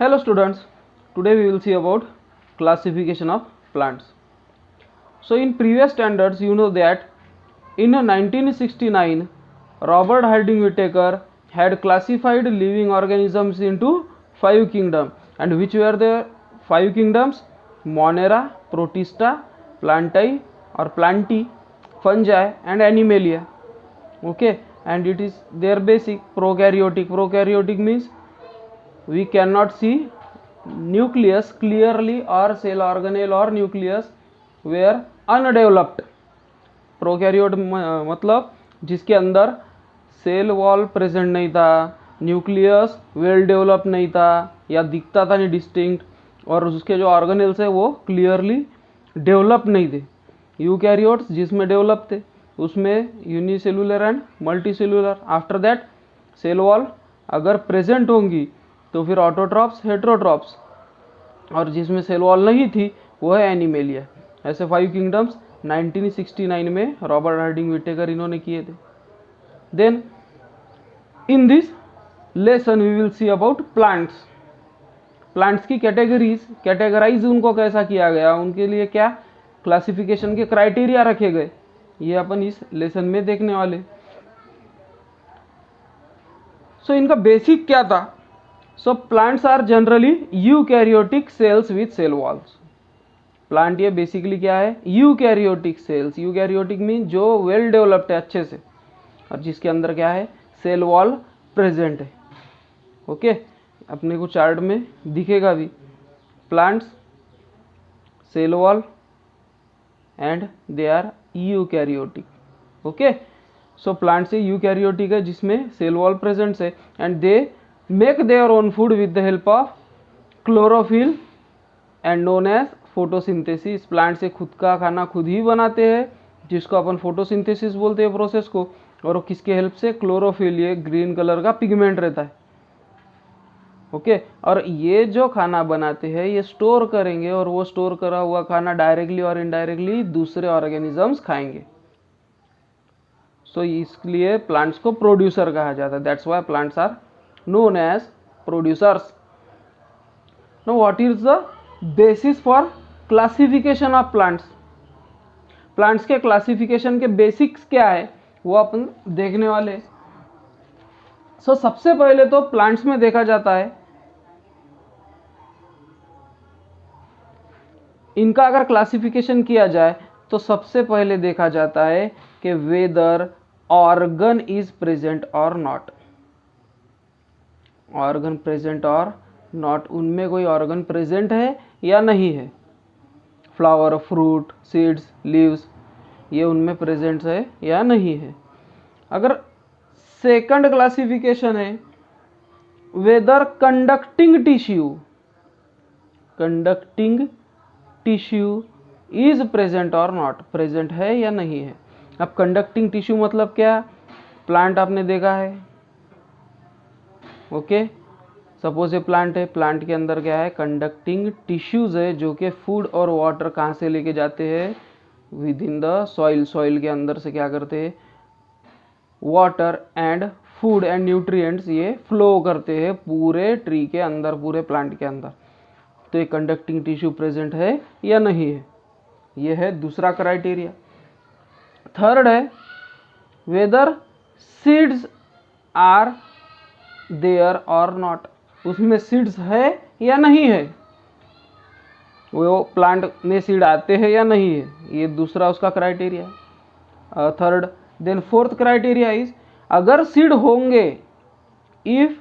Hello students, today we will see about classification of plants. So in previous standards you know that in 1969 Robert Harding Whittaker had classified living organisms into 5 kingdoms, and which were the 5 kingdoms? Monera, Protista, Plantae or Plantae, Fungi and Animalia. Okay, and it is their basic prokaryotic. Prokaryotic means we cannot see nucleus clearly or cell organelle or nucleus were undeveloped. Prokaryote मतलब जिसके अंदर cell wall present नहीं था, nucleus well develop नहीं था या दिखता था नहीं डिस्टिंक्ट, और उसके जो ऑर्गेनेल्स है वो क्लियरली डेवलप नहीं थे. यूकैरियोट्स जिसमें डेवलप थे उसमें unicellular and multicellular. After that cell wall अगर प्रेजेंट होंगी तो फिर ऑटोट्रॉप्स, हेट्रोट्रॉप्स, और जिसमें सेल वॉल नहीं थी वो है एनिमेलिया. ऐसे 5 किंगडम्स 1969 में रॉबर्ट हार्डिंग विटेकर इन्होंने किए थे. Then in this lesson we will see about plants. Plants की कैटेगराइज उनको कैसा किया गया, उनके लिए क्या क्लासिफिकेशन के क्राइटेरिया रखे गए, ये अपन इस लेसन में देखने वाले. सो इनका बेसिक क्या था? So plants are generally eukaryotic cells with cell walls. Plant ये बेसिकली क्या है? Eukaryotic cells. यूकैरियोटिक मीन जो वेल डेवलप्ड है अच्छे से, और जिसके अंदर क्या है? सेल वॉल प्रेजेंट है. ओके, अपने को चार्ट में दिखेगा भी. Plants, cell wall and they are eukaryotic. Okay, so plant से यूकैरियोटिक है जिसमें सेल वॉल प्रेजेंट है, and they make their own food with the help of chlorophyll and known as photosynthesis. Plant से खुद का खाना खुद ही बनाते हैं जिसको अपन फोटोसिंथेसिस बोलते हैं प्रोसेस को, और किसके हेल्प से? क्लोरोफिल, ये ग्रीन कलर का पिगमेंट रहता है. ओके, और ये जो खाना बनाते हैं ये स्टोर करेंगे, और वो स्टोर करा हुआ खाना डायरेक्टली और इनडायरेक्टली दूसरे ऑर्गेनिजम्स खाएंगे. सो इसलिए प्लांट्स को प्रोड्यूसर कहा जाता है. That's why plants are known as producers. Now what is the basis for classification of plants? Plants के क्लासिफिकेशन के बेसिक्स क्या है वो अपन देखने वाले. सो सबसे पहले तो प्लांट्स में देखा जाता है, इनका अगर क्लासिफिकेशन किया जाए तो सबसे पहले देखा जाता है कि वेदर ऑर्गन इज प्रेजेंट और नॉट. ऑर्गन प्रेजेंट और नॉट, उनमें कोई ऑर्गन प्रेजेंट है या नहीं है. फ्लावर, फ्रूट, सीड्स, लीव्स, ये उनमें प्रेजेंट है या नहीं है. अगर सेकंड क्लासिफिकेशन है whether conducting tissue is present और नॉट, प्रेजेंट है या नहीं है. अब कंडक्टिंग टिश्यू मतलब क्या? प्लांट आपने देखा है. ओके, सपोज ये प्लांट है, प्लांट के अंदर क्या है? कंडक्टिंग टिश्यूज है जो कि फूड और वाटर कहाँ से लेके जाते हैं? With in the soil. Soil के अंदर से क्या करते हैं? Water and food and nutrients ये फ्लो करते हैं पूरे ट्री के अंदर, पूरे प्लांट के अंदर. तो ये कंडक्टिंग टिश्यू प्रेजेंट है या नहीं है, ये है दूसरा क्राइटेरिया. थर्ड है वेदर सीड्स आर देयर और नॉट, उसमें सीड्स है या नहीं है, वो प्लांट में सीड आते हैं या नहीं है, ये दूसरा उसका क्राइटेरिया है. Third. Then fourth criteria is अगर सीड होंगे, इफ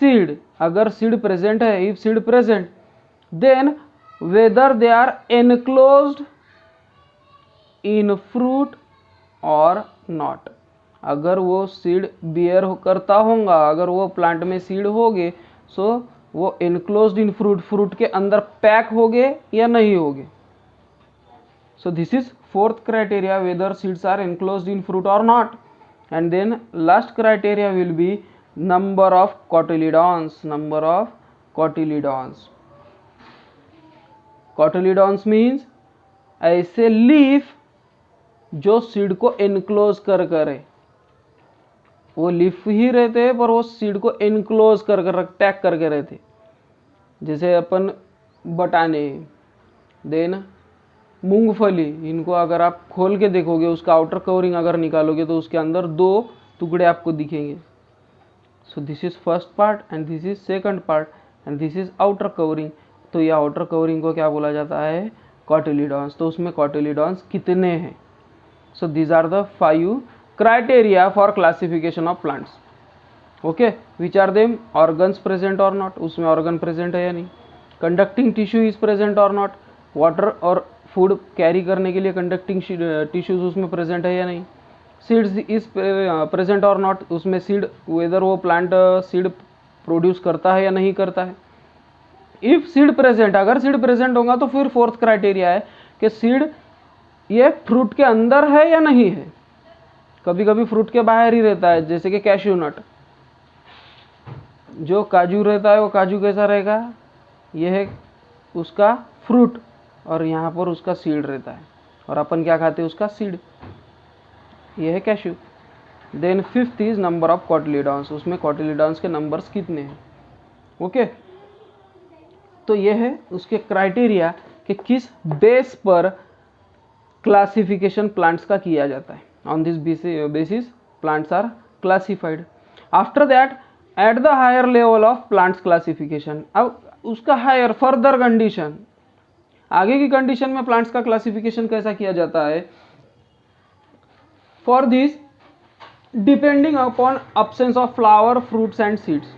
सीड, अगर सीड प्रेजेंट है, if seed present, then whether they are enclosed in fruit और नॉट. अगर वो सीड बियर करता होगा, अगर वो प्लांट में सीड होगे, सो वो एनक्लोज्ड इन फ्रूट, फ्रूट के अंदर पैक होगे या नहीं होगे. So this is fourth criteria, whether seeds are enclosed in fruit और not. And then last criteria will be number of cotyledons. Number of cotyledons. Cotyledons means ऐसे leaf जो seed को एनक्लोज कर करे, वो लीफ ही रहते हैं पर वो सीड को एनक्लोज कर पैक करके रहते. जैसे अपन बटाने, देन मूंगफली, इनको अगर आप खोल के देखोगे, उसका आउटर कवरिंग अगर निकालोगे तो उसके अंदर 2 टुकड़े आपको दिखेंगे. सो this is first part and this is second part and this is outer covering. तो ये आउटर कवरिंग को क्या बोला जाता है? कॉटिलीडॉन्स. तो उसमें कॉटिलीडॉन्स कितने हैं? So these are the 5 criteria for classification of plants. Okay, which are them? Organs present और नॉट, उसमें ऑर्गन प्रेजेंट है या नहीं. कंडक्टिंग टिश्यू इज प्रेजेंट और नॉट, वाटर और फूड कैरी करने के लिए कंडक्टिंग टिश्यूज उसमें प्रेजेंट है या नहीं. सीड्स इज प्रेजेंट और नॉट, उसमें सीड, वेदर वो प्लांट सीड प्रोड्यूस करता है या नहीं करता है. इफ सीड प्रेजेंट, अगर सीड प्रेजेंट होगा तो फिर फोर्थ क्राइटेरिया है कि सीड ये फ्रूट के अंदर है या नहीं है. कभी कभी फ्रूट के बाहर ही रहता है, जैसे कि कैश्यू नट. जो काजू रहता है वो काजू कैसा रहेगा? यह है उसका फ्रूट और यहाँ पर उसका सीड रहता है और अपन क्या खाते हैं? उसका सीड. यह है cashew. Then fifth is number of cotyledons, उसमें कॉटिलीडॉन्स के नंबर्स कितने हैं. ओके, तो यह है उसके क्राइटेरिया कि किस बेस पर क्लासिफिकेशन प्लांट्स का किया जाता है. On this basis plants are classified. After that, at the higher level of plants classification, अब उसका हायर फर्दर कंडीशन, आगे की कंडीशन में प्लांट्स का क्लासिफिकेशन कैसा किया जाता है. For this, depending upon absence of flower, fruits and seeds.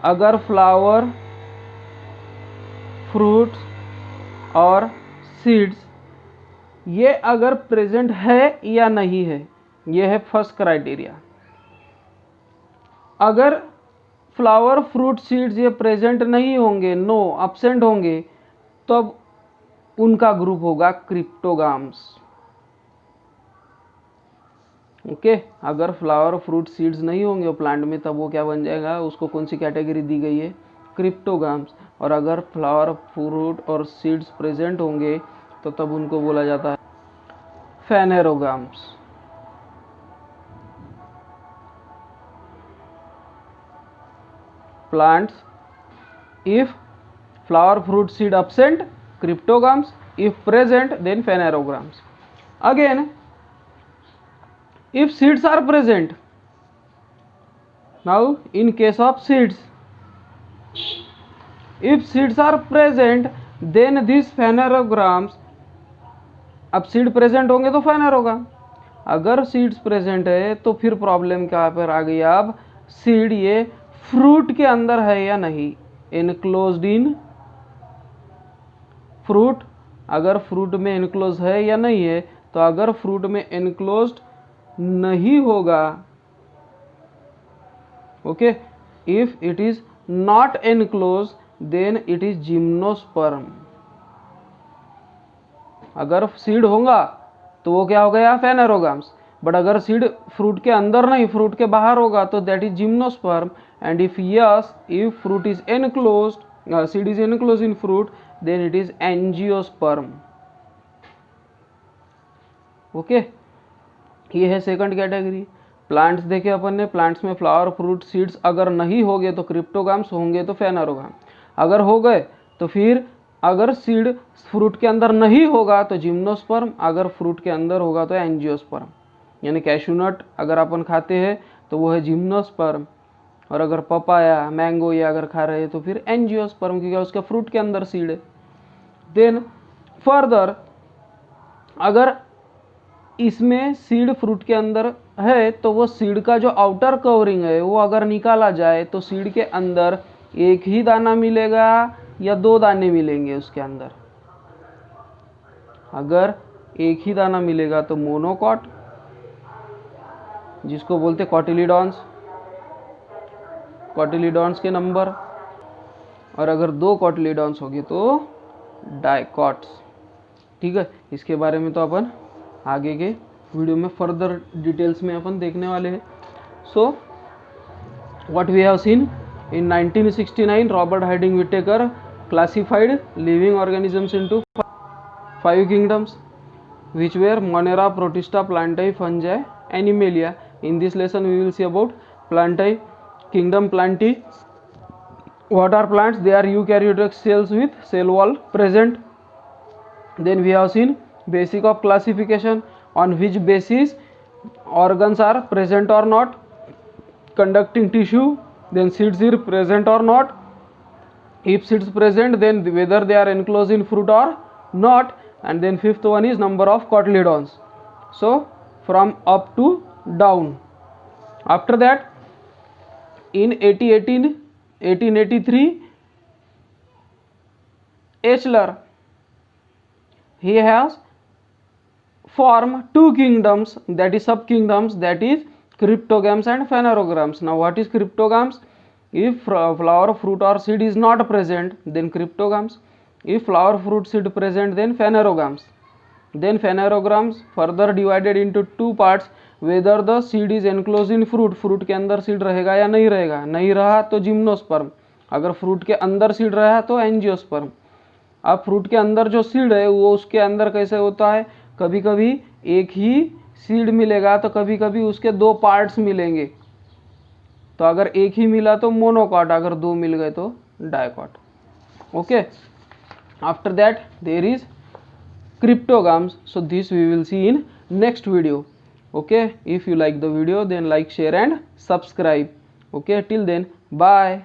अगर फ्लावर, फ्रूट्स और सीड्स ये अगर प्रेजेंट है या नहीं है, ये है फर्स्ट क्राइटेरिया. अगर फ्लावर, फ्रूट, सीड्स ये प्रेजेंट नहीं होंगे, नो, अब्सेंट होंगे, तब उनका ग्रुप होगा क्रिप्टोगाम्स. ओके, अगर फ्लावर, फ्रूट, सीड्स नहीं होंगे प्लांट में, तब वो क्या बन जाएगा? उसको कौन सी कैटेगरी दी गई है? क्रिप्टोगाम्स. और अगर फ्लावर, फ्रूट और सीड्स प्रेजेंट होंगे तो तब उनको बोला जाता है phanerogams. Plants, if flower, fruit, seed absent, cryptogams. If present, then phanerogams. Again, if seeds are present, now in case of seeds, if seeds are present, then these phanerogams, अब seed present होंगे तो phanerogram. अगर seeds present है तो फिर problem क्या पर आ गई? अब सीड ये फ्रूट के अंदर है या नहीं, इनक्लोज्ड इन फ्रूट. अगर फ्रूट में इनक्लोज है या नहीं है, तो अगर फ्रूट में इनक्लोज्ड नहीं होगा, okay, if it is not enclose, then it is gymnosperm. अगर सीड होगा तो वो क्या हो गया? फेनेरोगाम्स. बट अगर सीड फ्रूट के अंदर नहीं, फ्रूट के बाहर होगा, तो that is gymnosperm. And if yes, if fruit is enclosed, seed is enclosed in fruit, then it is angiosperm. Okay, ये है सेकंड कैटेगरी. प्लांट्स देखे अपन ने, प्लांट्स में फ्लावर, फ्रूट, सीड्स अगर नहीं होंगे तो क्रिप्टोगाम्स, होंगे तो फेनेरोगाम. अगर हो गए तो फिर, अगर सीड फ्रूट के अंदर नहीं होगा तो जिम्नोस्पर्म, अगर फ्रूट के अंदर होगा तो एंजियोस्पर्म. यानी कैशूनट अगर अपन खाते हैं तो वो है जिम्नोस्पर्म, और अगर पपाया, मैंगो ये अगर खा रहे हैं तो फिर एंजियोस्पर्म, क्योंकि उसका फ्रूट के अंदर सीड है. देन फर्दर, अगर इसमें सीड फ्रूट के अंदर है तो वो सीड का जो आउटर कवरिंग है वो अगर निकाला जाए तो सीड के अंदर एक ही दाना मिलेगा या 2 दाने मिलेंगे उसके अंदर. अगर एक ही दाना मिलेगा तो मोनोकॉट, जिसको बोलते कॉटिलीडॉन्स, कॉटिलीडॉन्स के नंबर. और अगर 2 कॉटिलीडॉन्स होगी तो डाइकॉट्स. ठीक है, इसके बारे में तो अपन आगे के वीडियो में फर्दर डिटेल्स में अपन देखने वाले हैं. So what we have seen, in 1969 Robert Harding Whittaker classified living organisms into 5 kingdoms, which were Monera, Protista, Plantae, Fungi, Animalia. In this lesson we will see about Plantae, Kingdom Plantae, What are plants? They are eukaryotic cells with cell wall present. Then we have seen basic of classification, on which basis organs are present or not, conducting tissue, then seeds are present or not, if seeds present then whether they are enclosed in fruit or not, and then fifth one is number of cotyledons. So from up to down. After that, in 1883, Eichler, he has formed two kingdoms, that is subkingdoms, that is cryptogams and phanerogams. Now what is cryptogams? If flower, fruit or seed is not present, then cryptogams. If flower, fruit, seed present, then phanerogams. Then phanerogams further divided into two parts, whether the seed is enclosed in fruit, fruट के अंदर seed रहेगा या नहीं रहेगा, नहीं रहा तो gymnosperm, अगर फ्रूट के अंदर सीड रहा तो एंजियोस्पर्म. अब फ्रूट के अंदर जो सीड है वो उसके अंदर कैसे होता है, कभी कभी एक ही सीड मिलेगा तो कभी कभी उसके दो पार्ट्स मिलेंगे. तो अगर एक ही मिला तो मोनोकॉट, अगर दो मिल गए तो dicot. Okay. After that there is cryptogams. So this we will see in next video. Okay, if you like the video then like, share and subscribe. Okay, till then, bye.